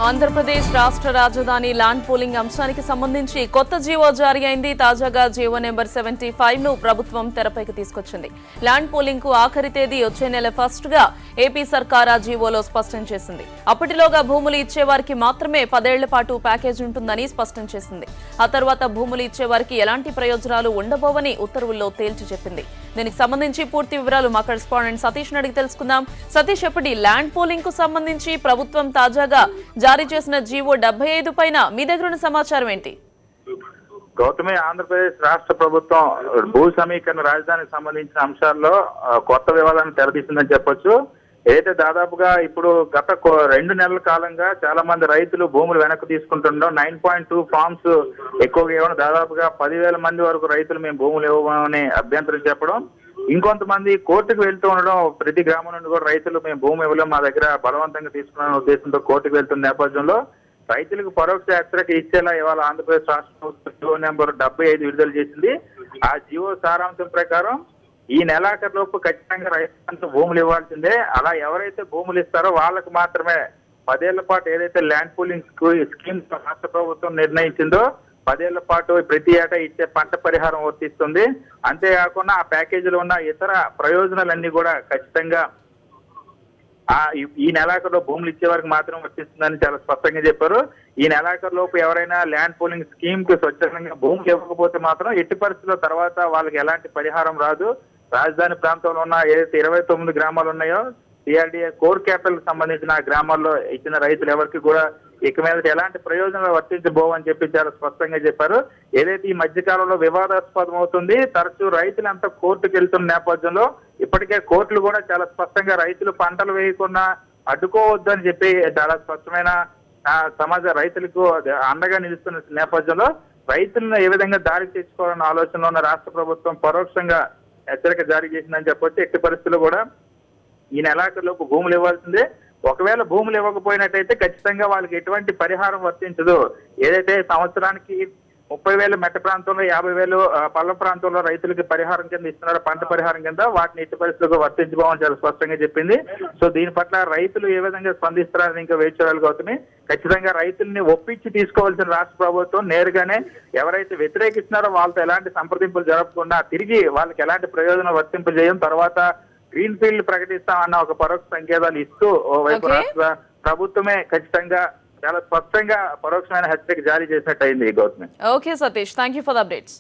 ఆంధ్రప్రదేశ్ రాష్ట్ర రాజధాని land pooling అంశానికి సంబంధించి కొత్త జీవో జారీ అయింది. తాజాగా జీవో నెంబర్ 75 ను ప్రభుత్వం తెరపైకి తీసుకొచ్చింది. ల్యాండ్ పూలింగ్ కు ఆఖరి తేదీ వచ్చే నెల 1 గా ఏపీ సర్కార్ ఆ జీవోలో స్పష్టం చేసింది. అప్పటిలోగా భూములు ఇచ్చేవారికి మాత్రమే 10 ఏళ్ల పాటు ప్యాకేజ్ ఉంటుందని స్పష్టం చేసింది. ఆ తర్వాత భూములు ఇచ్చేవారికి ఎలాంటి ప్రయోజనాలు ఉండబోవని ఉత్తర్వుల్లో తేల్చి చెప్పింది. దీనికి సంబంధించి పూర్తి వివరాలు మా కరెస్పాండెంట్ సతీష్ అడిగి తెలుసుకుందాం. సతీష్, ఎప్పటి ల్యాండ్ పూలింగ్ కు సంబంధించి ప్రభుత్వం తాజాగా జారీ చేసిన జీవో 75 పైన మీ దగ్గర ఉన్న సమాచారం ఏంటి? గౌతమి, ఆంధ్రప్రదేశ్ రాష్ట్ర ప్రభుత్వం భూ సమీకరణ రాజధానికి సంబంధించిన అంశాల్లో కొత్త వివాదాన్ని తెరదీసిందని చెప్పొచ్చు. ఏదైతే దాదాపుగా ఇప్పుడు గత 2 నెలల కాలంగా చాలా మంది రైతులు భూములు వెనక్కి తీసుకుంటుండడం, 9.2 ఫార్మ్స్ ఎక్కువగా ఇవ్వడం, దాదాపుగా 10,000 మంది వరకు రైతులు మేము భూములు ఇవ్వమని అభ్యంతరం చెప్పడం, ఇంకొంతమంది కోర్టుకు వెళ్తూ ఉండడం. ప్రతి గ్రామం నుండి కూడా రైతులు మేము భూమి ఇవ్వలేం, మా దగ్గర బలవంతంగా తీసుకున్న ఉద్దేశంతో కోర్టుకు వెళ్తున్న నేపథ్యంలో రైతులకు పరోక్ష హెచ్చరిక ఇచ్చేలా ఇవాళ ఆంధ్రప్రదేశ్ రాష్ట్ర ప్రభుత్వం జీవో నెంబర్ 75 విడుదల చేసింది. ఆ జీవో సారాంశం ప్రకారం ఈ నెలాఖరులోపు ఖచ్చితంగా రైతులంతా భూములు ఇవ్వాల్సిందే. అలా ఎవరైతే భూములు ఇస్తారో వాళ్ళకు మాత్రమే 10 ఏళ్ల పాటు ఏదైతే ల్యాండ్ పూలింగ్ స్కీమ్ రాష్ట్ర ప్రభుత్వం నిర్ణయించిందో 10 ఏళ్ల పాటు ప్రతి ఏటా ఇచ్చే పంట పరిహారం వర్తిస్తుంది. అంతేకాకుండా ఆ ప్యాకేజీలో ఉన్న ఇతర ప్రయోజనాలన్నీ కూడా ఖచ్చితంగా ఈ నెలాఖరులో భూములు ఇచ్చే వారికి మాత్రం వర్తిస్తుందని చాలా స్పష్టంగా చెప్పారు. ఈ నెలాఖరులోపు ఎవరైనా ల్యాండ్ పూలింగ్ స్కీమ్ కు స్వచ్ఛందంగా భూములు ఇవ్వకపోతే మాత్రం ఎట్టి పరిస్థితుల్లో తర్వాత వాళ్ళకి ఎలాంటి పరిహారం రాదు. రాజధాని ప్రాంతంలో ఉన్న ఏదైతే 29 గ్రామాలు ఉన్నాయో సిఆర్డీఏ కోర్ క్యాపిటల్ సంబంధించిన గ్రామాల్లో ఇచ్చిన రైతులు ఎవరికి కూడా ఇక మీద ఎలాంటి ప్రయోజనాలు వర్తించబోవని చెప్పి చాలా స్పష్టంగా చెప్పారు. ఏదైతే ఈ మధ్యకాలంలో వివాదాస్పదం అవుతుంది, తరచూ రైతులంతా కోర్టుకు వెళ్తున్న నేపథ్యంలో ఇప్పటికే కోర్టులు కూడా చాలా స్పష్టంగా రైతులు పంటలు వేయకుండా అడ్డుకోవద్దు అని చెప్పి చాలా స్పష్టమైన రైతులకు అండగా నిలుస్తున్న నేపథ్యంలో రైతులను ఏ విధంగా దారి తెచ్చుకోవాలన్న ఆలోచనలో ఉన్న రాష్ట్ర ప్రభుత్వం పరోక్షంగా హెచ్చరిక జారీ చేసిందని చెప్పొచ్చు. ఎట్టి పరిస్థితుల్లో కూడా ఈ నెలాఖరులోపు భూములు ఇవ్వాల్సిందే. ఒకవేళ భూములు ఇవ్వకపోయినట్టయితే ఖచ్చితంగా వాళ్ళకి ఎటువంటి పరిహారం వర్తించదు. ఏదైతే సంవత్సరానికి 30,000 మెట్ట ప్రాంతంలో 50,000 పల్ల ప్రాంతంలో రైతులకి పరిహారం కింద ఇస్తున్నారు, పంట పరిహారం కింద, వాటిని ఎట్టి పరిస్థితుల్లో వర్తించుకోవాలని చాలా స్పష్టంగా చెప్పింది. సో దీని పట్ల రైతులు ఏ విధంగా స్పందిస్తారని ఇంకా వేచి చూడాలి. ఖచ్చితంగా రైతుల్ని ఒప్పించి తీసుకోవాల్సిన రాష్ట్ర ప్రభుత్వం నేరుగానే ఎవరైతే వ్యతిరేకిస్తున్నారో వాళ్ళతో ఎలాంటి సంప్రదింపులు జరపకుండా తిరిగి వాళ్ళకి ఎలాంటి ప్రయోజనం వర్తింపజేయం, తర్వాత గ్రీన్ ఫీల్డ్ ప్రకటిస్తామన్న ఒక పరోక్ష సంకేతాలు ఇస్తూ ఓవైపు రాష్ట్ర ప్రభుత్వమే ఖచ్చితంగా చాలా స్పష్టంగా పరోక్షమైన హెచ్చరిక జారీ చేసినట్టు అయింది. Gautami. Okay Satish, thank you for the updates.